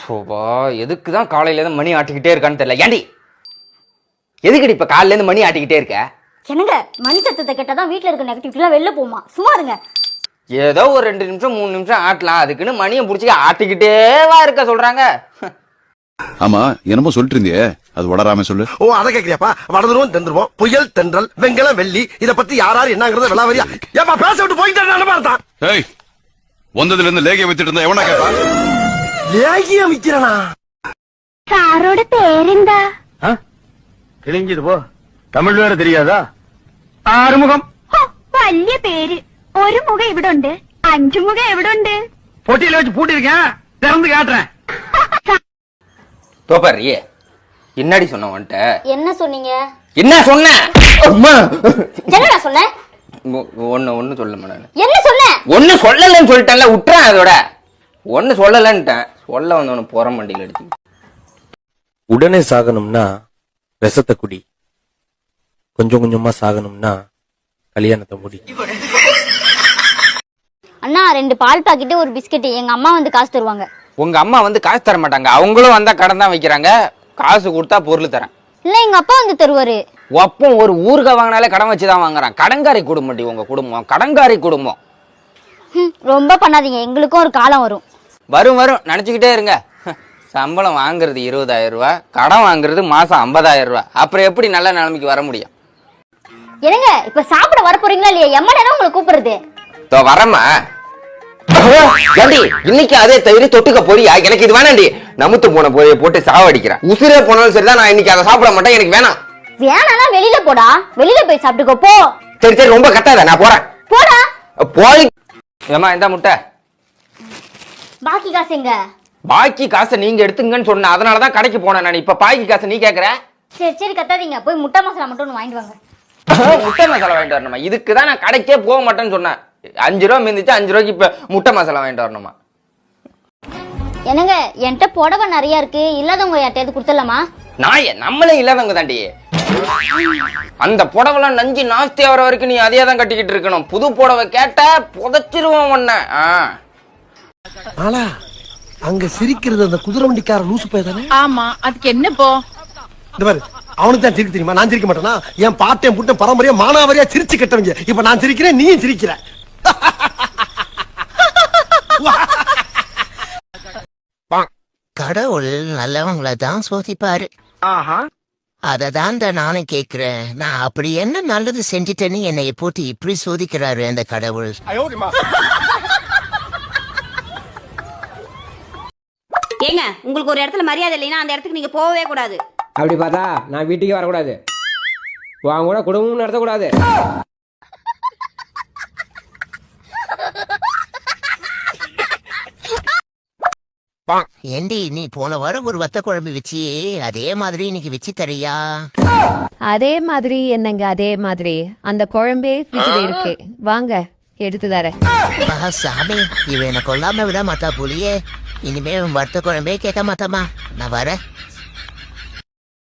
Sofa எதுக்குதான் காலையில இருந்து மணி ஆட்டிக்கிட்டே இருக்கான்னு தெரியல. ஏண்டி எதுக்குடி இப்ப காலையில இருந்து மணி ஆட்டிக்கிட்டே இருக்க? என்னங்க மணி சத்தத்தை கேட்டாதான் வீட்டுல இருக்க நெகட்டிவிட்டிலாம் வெளில போமா. சும்மா இருங்க. ஏதோ ஒரு 2 நிமிஷம் 3 நிமிஷம் ஆட்டலாம், அதுக்குன்னு மணியை புடிச்சு ஆட்டிக்கிட்டேவா இருக்க சொல்றாங்க. ஆமா என்னமோ சொல்லிட்டு இருந்தியே, அது வளராம சொல்லு. ஓ அத கேக்குறியாப்பா? வளர்ந்துருவோம் தென்றுவோம், புயல் தென்றல் வெங்கலம் வெள்ளி இத பத்தி யாராரு என்னங்கறத விளாவரியா ஏப்பா பேச விட்டு போயிட்டானே பார்த்தா. ஏய் வந்ததுல இருந்து லேகிய வித்துட்டு இருந்தா எவனா கேப்பா? லேகியம் விக்கிறனா? சாரோட பேரெந்தா? கிழிஞ்சது போ, தமிழ் வேற தெரியாதா? ആറുമുഖം. വലിയ പേര്. ഒരു മുഖം ഇവിടെ ഉണ്ട്, 5 മുഖം എവിടെ ഉണ്ട്? பொட்டியில வச்சு பூட்டிருக்கேன், திறந்து காட்டுறேன். தோப்பர் ஏ என்னடி சொன்ன உன்கிட்ட? என்ன சொன்னீங்க? என்ன சொன்ன? அம்மா என்னடா சொன்னேன்? ஒன்னு சொல்லமா நான். என்ன சொன்னேன்? ஒன்னு சொல்லலன்னு சொல்லிட்டேன்ல, விட்டுறேன் அதோட. ஒன்னு சொல்லலன்னுட்டேன், சொல்ல வந்தவனு போற மண்டியில் அடிச்சு. உடனே சாகணும்னா விஷத்தை குடி, கொஞ்சம் கொஞ்சமா சாகணும்னா கல்யாணத்தை முடி. அண்ணா 2 பால் பாக்கெட் ஒரு பிஸ்கட். எங்க அம்மா வந்து காசு தருவாங்க. உங்க அம்மா வந்து காசு தர மாட்டாங்க, அவங்களும் வந்தா கடன் தான் வைக்கிறாங்க. காசு கொடுத்தா பொருள் தரேன். இல்ல எங்க அப்பா வந்து தருவாரு. ஒப்பம் ஒரு ஊறுகாய் வாங்கினாலே கடன் வச்சுதான் வாங்குறான். கடன்காரி குடும்பம் உங்க குடும்பம், கடன்காரி குடும்பம். ரொம்ப பண்ணாதீங்க, எங்களுக்கும் ஒரு காலம் வரும். வரும் வரும் நினைச்சுக்கிட்டே இருங்க. சம்பளம் வாங்குறது 20,000 ரூபாய், கடன் வாங்குறது மாசம் 50,000 ரூபாய். அப்புறம் எப்படி நல்ல நிலைமைக்கு வர முடியும்? என்னங்க இப்ப சாப்பிட வர போறீங்களா இல்லையா? எம்மா நேரம் உங்களை கூப்பிடுறது. வரமா இன்னைக்கு அதே தவிர தொட்டுக்க போறியா? எனக்கு இது வேணாண்டி. நமுத்து போன போய் போட்டு சாவடிக்கிறேன். உசிரே போனாலும் சரிதான், நான் இன்னைக்கு அதை சாப்பிட மாட்டேன். எனக்கு வேணாம். வேணானா வெளியில போடா, வெளியில போய் சாப்பிட்டுக்கோ போ. சரி சரி ரொம்ப கத்தாத, நான் போறேன். போடா போய். ஏமா இந்த முட்டை பாக்கி காசு எங்க? பாக்கி காசை நீங்க எடுத்துங்கன்னு சொன்ன, அதனாலதான் கடைக்கு போனேன் நான். இப்ப பாக்கி காசை நீ கேக்குற? சரி சரி கத்தாதீங்க, போய் முட்டை மசாலா மட்டும் ஒன்று வாங்கிட்டு வாங்க. முட்டை மசாலா வாங்கிட்டு வரணுமா? இதுக்குதான் நான் கடைக்கே போக மாட்டேன்னு சொன்னேன். 5 ரூபா மிந்துச்சு, 5 ரூபாய்க்கு இப்ப முட்டை மசாலா வாங்கிட்டு வரணுமா? என்னங்க என்கிட்ட புடவை நிறைய இருக்கு, இல்லாதவங்க யார்ட்டையாவது கொடுத்துடலாமா? நாய நம்மளே இல்லாதவங்க தாண்டி. அந்த புடவைலாம் நஞ்சு நாஸ்தி ஆகிற வரைக்கும் நீ அதையே தான் கட்டிக்கிட்டு இருக்கணும். புது புடவை கேட்ட புதைச்சிருவோம் ஒன்ன. ஆனா அங்க சிரிக்கிறது அந்த குதிரை வண்டிக்கார லூசு பைய தானே? ஆமா, அதுக்கு என்ன போ? இந்த பாரு, அவனுக்கு தான் சிரிக்க தெரியுமா? நான் சிரிக்க மாட்டேனா? என் பாட்டையும் புட்டும் பரம்பரையா மானாவரியா சிரிச்சு கட்டவங்க. இப்ப நான் சிரிக்கிறேன், நீயும் சிரிக்கிற. கடவுள் நல்லவங்களை தான் சோதிப்பாரு. அததான் நானும் கேக்குறேன். நான் அப்படி என்ன நல்லது செஞ்சிட்டேன்னு என்னை போட்டு இப்படி சோதிக்கிறாரு அந்த கடவுள். ஏங்க உங்களுக்கு ஒரு இடத்துல மரியாதை இல்லைன்னா அந்த இடத்துக்கு நீங்க போகவே கூடாது. அப்படி பார்த்தா நான் வீட்டுக்கே வரக்கூடாது, அவங்க கூட குடும்பம் நடத்தக்கூடாது. ஏண்டி நீ போன வாரம் ஒரு வத்த குழம்பு வச்சியே, அதே மாதிரி இன்னைக்கு வச்சு தரியா? அதே மாதிரி என்னங்க? அதே மாதிரி அந்த குழம்பே ஃப்ரிட்ஜ்ல இருக்கு, வாங்க எடுத்து தரேன். சாமி, இவ என்ன கொல்லாம விட மாட்டா புலியே. இனிமே வத்த குழம்பே கேட்க மாட்டாமா. நான் வரேன்.